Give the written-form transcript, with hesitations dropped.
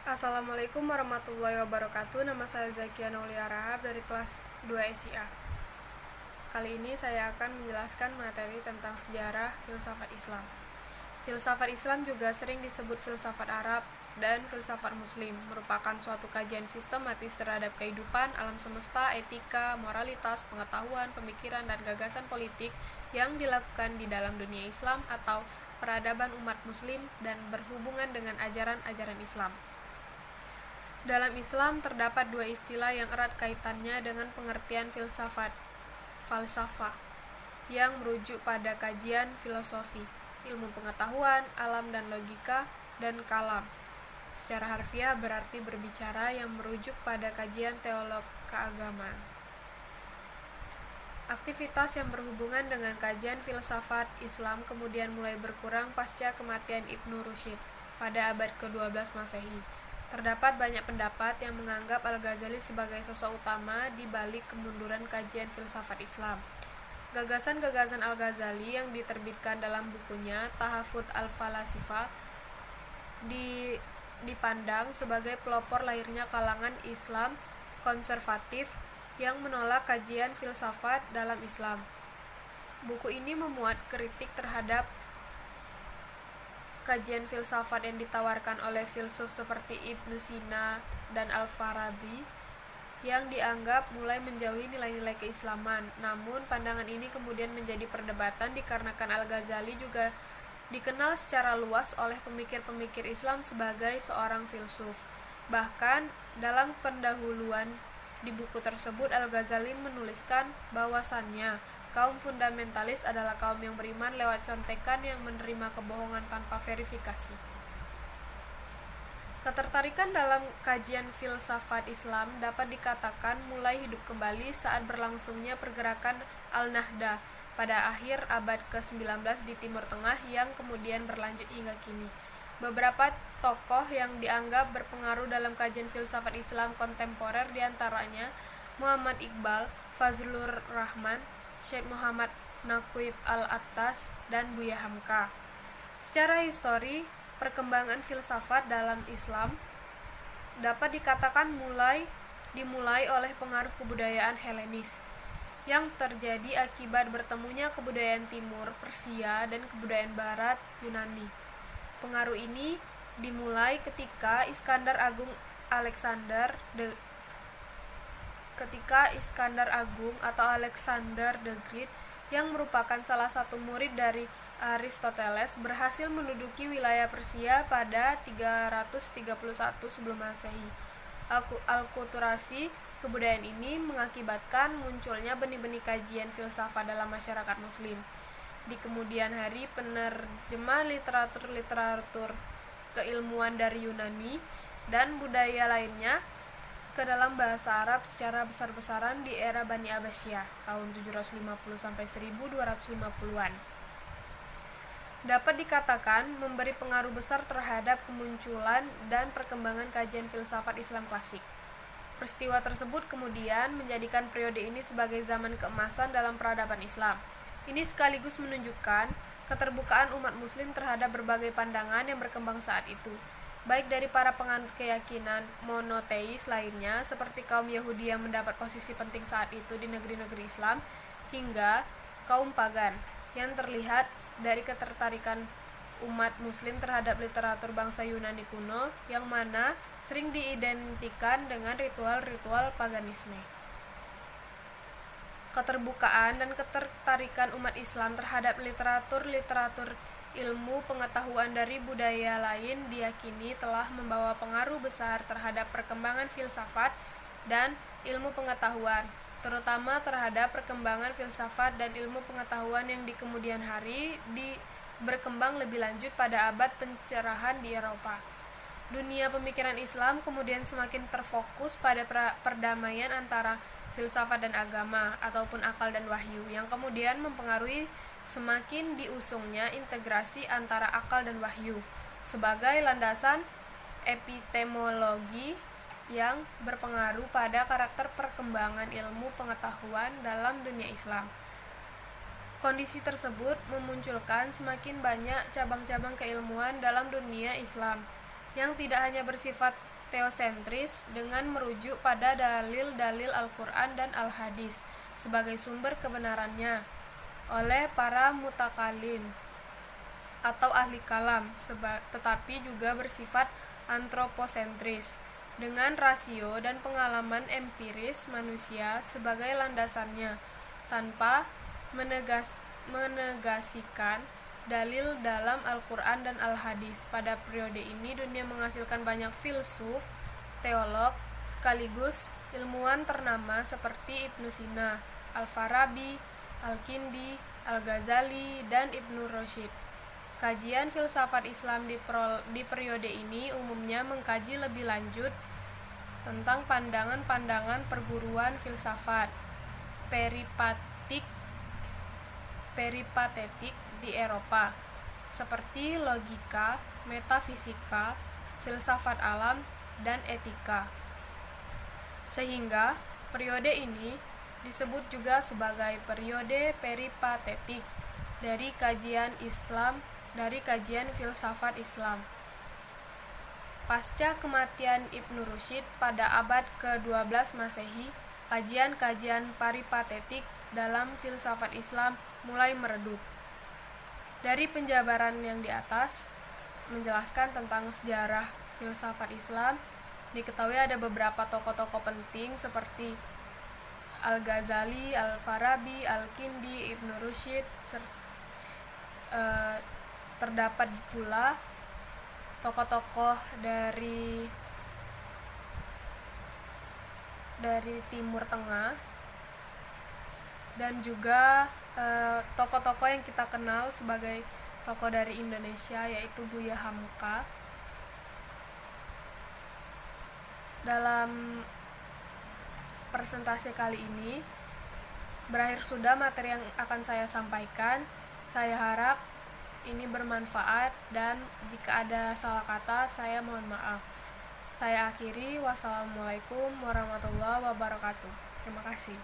Assalamualaikum warahmatullahi wabarakatuh. Nama saya Zakia Naulia Rahab dari kelas 2 SIA. Kali ini saya akan menjelaskan materi tentang sejarah filsafat Islam. Filsafat Islam juga sering disebut filsafat Arab dan filsafat Muslim, merupakan suatu kajian sistematis terhadap kehidupan, alam semesta, etika, moralitas, pengetahuan, pemikiran, dan gagasan politik yang dilakukan di dalam dunia Islam atau peradaban umat Muslim dan berhubungan dengan ajaran-ajaran Islam. Dalam Islam terdapat dua istilah yang erat kaitannya dengan pengertian filsafat, falsafah, yang merujuk pada kajian filosofi, ilmu pengetahuan, alam dan logika, dan kalam. Secara harfiah berarti berbicara yang merujuk pada kajian teolog keagamaan. Aktivitas yang berhubungan dengan kajian filsafat Islam kemudian mulai berkurang pasca kematian Ibnu Rushd pada abad ke-12 Masehi. Terdapat banyak pendapat yang menganggap Al-Ghazali sebagai sosok utama di balik kemunduran kajian filsafat Islam. Gagasan-gagasan Al-Ghazali yang diterbitkan dalam bukunya Tahafut al-Falasifah dipandang sebagai pelopor lahirnya kalangan Islam konservatif yang menolak kajian filsafat dalam Islam. Buku ini memuat kritik terhadap kajian filsafat yang ditawarkan oleh filsuf seperti Ibnu Sina dan Al-Farabi yang dianggap mulai menjauhi nilai-nilai keislaman. Namun pandangan ini kemudian menjadi perdebatan dikarenakan Al-Ghazali juga dikenal secara luas oleh pemikir-pemikir Islam sebagai seorang filsuf. Bahkan dalam pendahuluan di buku tersebut Al-Ghazali menuliskan bahwasannya kaum fundamentalis adalah kaum yang beriman lewat contekan yang menerima kebohongan tanpa verifikasi. Ketertarikan dalam kajian filsafat Islam dapat dikatakan mulai hidup kembali saat berlangsungnya pergerakan Al-Nahda pada akhir abad ke-19 di Timur Tengah yang kemudian berlanjut hingga kini. Beberapa tokoh yang dianggap berpengaruh dalam kajian filsafat Islam kontemporer diantaranya Muhammad Iqbal, Fazlur Rahman, Syekh Muhammad Naqib Al-Attas, dan Buya Hamka. Secara histori, perkembangan filsafat dalam Islam dapat dikatakan dimulai oleh pengaruh kebudayaan Helenis yang terjadi akibat bertemunya kebudayaan Timur Persia dan kebudayaan Barat Yunani. Pengaruh ini dimulai ketika Iskandar Agung atau Alexander the Great yang merupakan salah satu murid dari Aristoteles berhasil menduduki wilayah Persia pada 331 sebelum Masehi. Alkulturasi kebudayaan ini mengakibatkan munculnya benih-benih kajian filsafat dalam masyarakat Muslim. Di kemudian hari, penerjemah literatur keilmuan dari Yunani dan budaya lainnya ke dalam bahasa Arab secara besar-besaran di era Bani Abbasiyah tahun 750 sampai 1250-an. Dapat dikatakan memberi pengaruh besar terhadap kemunculan dan perkembangan kajian filsafat Islam klasik. Peristiwa tersebut kemudian menjadikan periode ini sebagai zaman keemasan dalam peradaban Islam. Ini sekaligus menunjukkan keterbukaan umat Muslim terhadap berbagai pandangan yang berkembang saat itu, baik dari para penganut keyakinan monoteis lainnya seperti kaum Yahudi yang mendapat posisi penting saat itu di negeri-negeri Islam, hingga kaum pagan yang terlihat dari ketertarikan umat Muslim terhadap literatur bangsa Yunani kuno yang mana sering diidentikan dengan ritual-ritual paganisme. Keterbukaan dan ketertarikan umat Islam terhadap literatur ilmu pengetahuan dari budaya lain diyakini telah membawa pengaruh besar terhadap perkembangan filsafat dan ilmu pengetahuan, terutama terhadap perkembangan filsafat dan ilmu pengetahuan yang di kemudian hari berkembang lebih lanjut pada abad pencerahan di Eropa. Dunia pemikiran Islam kemudian semakin terfokus pada perdamaian antara filsafat dan agama ataupun akal dan wahyu yang kemudian mempengaruhi semakin diusungnya integrasi antara akal dan wahyu sebagai landasan epistemologi yang berpengaruh pada karakter perkembangan ilmu pengetahuan dalam dunia Islam. Kondisi tersebut memunculkan semakin banyak cabang-cabang keilmuan dalam dunia Islam yang tidak hanya bersifat teosentris dengan merujuk pada dalil-dalil Al-Quran dan Al-Hadis sebagai sumber kebenarannya oleh para mutakalim atau ahli kalam, tetapi juga bersifat antroposentris dengan rasio dan pengalaman empiris manusia sebagai landasannya, tanpa menegasikan dalil dalam Al-Quran dan Al-Hadis. Pada periode ini dunia menghasilkan banyak filsuf, teolog, sekaligus ilmuwan ternama seperti Ibnu Sina, Al-Farabi, Al-Kindi, Al-Ghazali, dan Ibnu Rushd. Kajian filsafat Islam di periode ini umumnya mengkaji lebih lanjut tentang pandangan-pandangan perguruan filsafat peripatetik di Eropa, seperti logika, metafisika, filsafat alam, dan etika. Sehingga periode ini disebut juga sebagai periode peripatetik dari kajian filsafat Islam. Pasca kematian Ibnu Rushd pada abad ke-12 Masehi, kajian-kajian peripatetik dalam filsafat Islam mulai meredup. Dari penjabaran yang di atas menjelaskan tentang sejarah filsafat Islam, diketahui ada beberapa tokoh-tokoh penting seperti Al-Ghazali, Al-Farabi, Al-Kindi, Ibnu Rushd. Terdapat pula tokoh-tokoh dari Timur Tengah, dan juga tokoh-tokoh yang kita kenal sebagai tokoh dari Indonesia, yaitu Buya Hamka. Dalam presentasi kali ini berakhir sudah materi yang akan saya sampaikan. Saya harap ini bermanfaat, dan jika ada salah kata saya mohon maaf. Saya akhiri, wassalamualaikum warahmatullahi wabarakatuh. Terima kasih.